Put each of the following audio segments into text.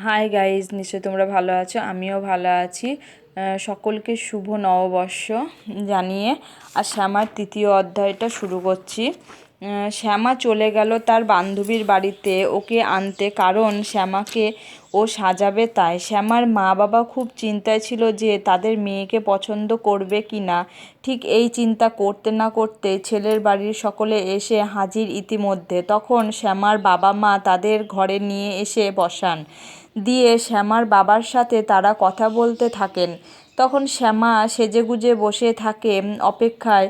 Hi guys, নিশ্চয়ই তোমরা ভালো আছো, আমিও ভালো আছি। সকলকে শুভ নববর্ষ জানিয়ে আর শ্যামার তৃতীয় অধ্যায়টা শুরু করছি। শ্যামা চলে গেল তার বান্ধবীর বাড়িতে ওকে আনতে, কারণ শ্যামাকে ও সাজাবে তাই। শ্যামার মা বাবা খুব চিন্তায় ছিল যে তাদের মেয়েকে পছন্দ করবে কি না। ঠিক এই চিন্তা করতে না করতে ছেলের বাড়ির সকলে এসে হাজির ইতিমধ্যে। তখন শ্যামার বাবা মা তাদের ঘরে নিয়ে এসে বসান, দিয়ে শ্যামার বাবার সাথে তারা কথা বলতে থাকেন। তখন শ্যামা সেজেগুজে বসে থাকে অপেক্ষায়,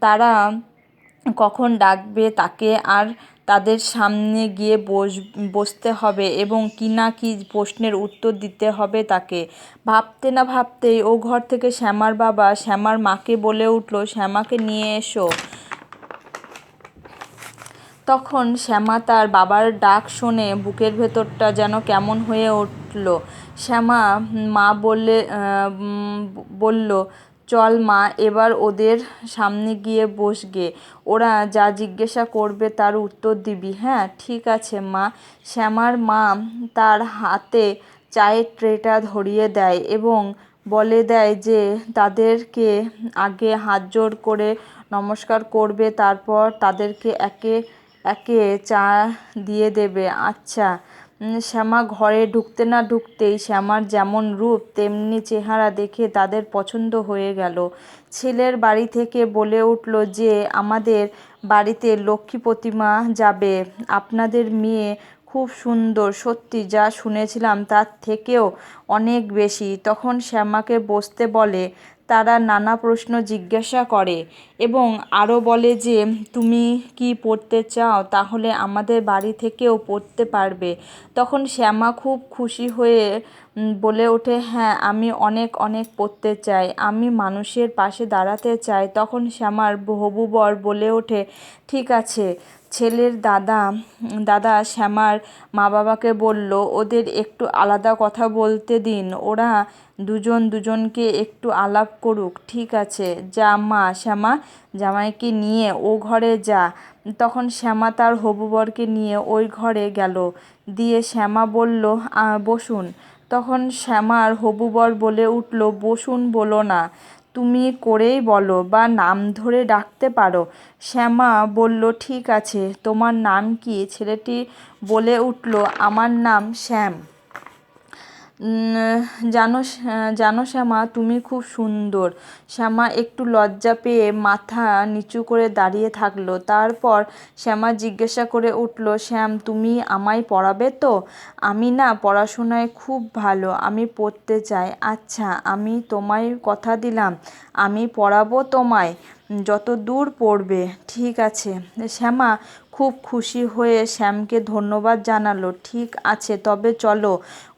তারা কখন ডাকবে তাকে আর তাদের সামনে গিয়ে বসতে হবে এবং কি না কি প্রশ্নের উত্তর দিতে হবে তাকে। ভাবতে না ভাবতেই ও ঘর থেকে শ্যামার বাবা শ্যামার মাকে বলে উঠল, শ্যামাকে নিয়ে এসো। তখন শ্যামা তার বাবার ডাক শুনে বুকের ভেতরটা যেন কেমন হয়ে উঠল। শ্যামা মা বলল, চল মা, এবার ওদের সামনে গিয়ে বসগে, ওরা যা জিজ্ঞাসা করবে তার উত্তর দিবি। হ্যাঁ ঠিক আছে মা। শ্যামার মা তার হাতে চায়ের ট্রেটা ধরিয়ে দেয় এবং বলে দেয় যে তাদেরকে আগে হাত জোড় করে নমস্কার করবে, তারপর তাদেরকে একে একে চা দিয়ে দেবে। আচ্ছা। শ্যামা ঘরে ঢুকতে না ঢুকতেই শ্যামার যেমন রূপ তেমনি চেহারা দেখে তাদের পছন্দ হয়ে গেল। ছেলের বাড়ি থেকে বলে উঠল যে আমাদের বাড়িতে লক্ষ্মী প্রতিমা যাবে, আপনাদের মেয়ে খুব সুন্দর, সত্যি যা শুনেছিলাম তার থেকেও অনেক বেশি। তখন শ্যামাকে বসতে বলে, তারা নানা প্রশ্ন জিজ্ঞাসা করে এবং আরও বলে যে তুমি কি পড়তে চাও, তাহলে আমাদের বাড়ি থেকেও পড়তে পারবে। তখন শ্যামা খুব খুশি হয়ে বলে ওঠে, হ্যাঁ আমি অনেক অনেক পড়তে চাই, আমি মানুষের পাশে দাঁড়াতে চাই। তখন শ্যামার হবু বর বলে ওঠে, ঠিক আছে। ছেলের দাদা শ্যামার মা বাবাকে বলল, ওদের একটু আলাদা কথা বলতে দিন, ওরা দুজনকে একটু আলাপ করুক। ঠিক আছে, যা মা, শ্যামা জামাইকে নিয়ে ও ঘরে যা। তখন শ্যামা তার হবু বরকে নিয়ে ওই ঘরে গেল, দিয়ে শ্যামা বলল, বসুন। তখন শ্যামার হবু বর বলে উঠল, বসুন বলো না, তুমি করেই বলো বা নাম ধরে ডাকতে পারো। শ্যামা বলল, ঠিক আছে, তোমার নাম কি? ছেলেটি বলে উঠল, আমার নাম শ্যাম। জানো শ্যামা, তুমি খুব সুন্দর। শ্যামা একটু লজ্জা পেয়ে মাথা নিচু করে দাঁড়িয়ে থাকলো। তারপর শ্যামা জিজ্ঞাসা করে উঠল, শ্যাম তুমি আমায় পড়াবে তো? আমি না পড়াশোনায় খুব ভালো, আমি পড়তে চাই। আচ্ছা, আমি তোমায় কথা দিলাম, আমি পড়াবো তোমায় যত দূর পড়বে। ঠিক আছে। শ্যামা খুব খুশি হয়ে শ্যামকে ধন্যবাদ জানালো। ঠিক আছে, তবে চলো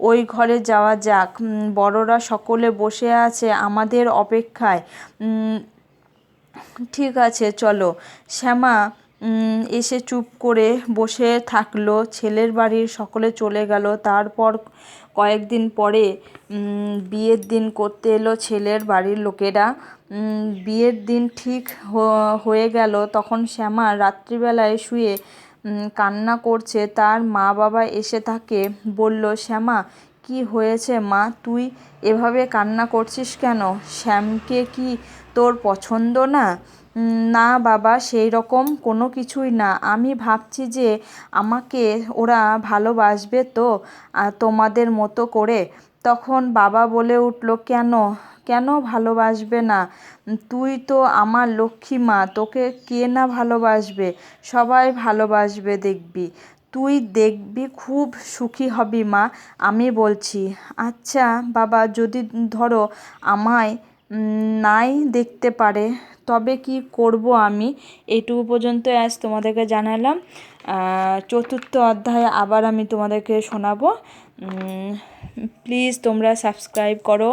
ওই ঘরে যাওয়া যাক, বড়রা সকলে বসে আছে আমাদের অপেক্ষায়। ঠিক আছে চলো। শ্যামা এসে চুপ করে বসে থাকলো। ছেলের বাড়ির সকলে চলে গেল। তারপর কয়েকদিন পরে বিয়ের দিন করতে এলো ছেলের বাড়ির লোকেরা। বিয়ের দিন ঠিক হয়ে গেল। তখন শ্যামা রাত্রিবেলায় শুয়ে কান্না করছে। তার মা বাবা এসে তাকে বলল, শ্যামা কি হয়েছে মা, তুই এভাবে কান্না করছিস কেন? শ্যামকে কি তোর পছন্দ না? না বাবা, সেই রকম কোনো কিছুই না, আমি ভাবছি যে আমাকে ওরা ভালোবাসবে তো তোমাদের মতো করে। তখন বাবা বলে উঠল, কেন ভালোবাসবে না? তুই তো আমার লক্ষ্মী মা, তোকে কে না ভালোবাসবে? সবাই ভালোবাসবে, দেখবি, তুই দেখবি খুব সুখী হবি মা, আমি বলছি। আচ্ছা বাবা, যদি ধরো আমায় নাই দেখতে পারে তবে কি করব আমি? এইটুকু পর্যন্ত আজ তোমাদেরকে জানালাম। চতুর্থ অধ্যায়ে আবার আমি তোমাদেরকে শোনাবো। প্লিজ তোমরা সাবস্ক্রাইব করো।